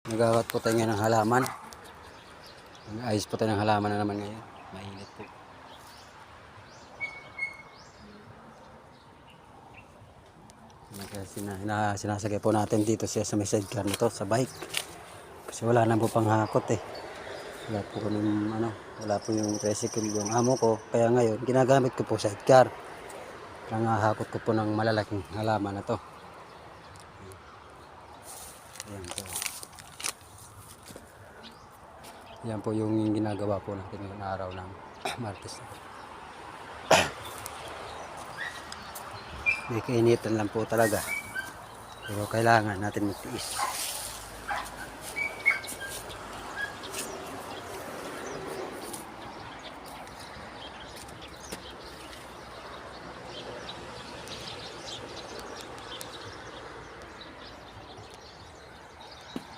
Nagawat po tayo ngayon ng halaman. Ayos po tayo ng halaman na naman ngayon. Mainit po. Sinasagay po natin dito siya sa may sidecar na to, sa bike. Kasi wala na po pang hakot eh. Wala po yung tricycle yung amo ko. Kaya ngayon, ginagamit ko po sidecar. Nangahakot ko po ng malalaking halaman na to. Ayan po. Yan po yung ginagawa po natin ngayong araw ng Martes. May kainitan lang po talaga. Pero kailangan natin magtiis.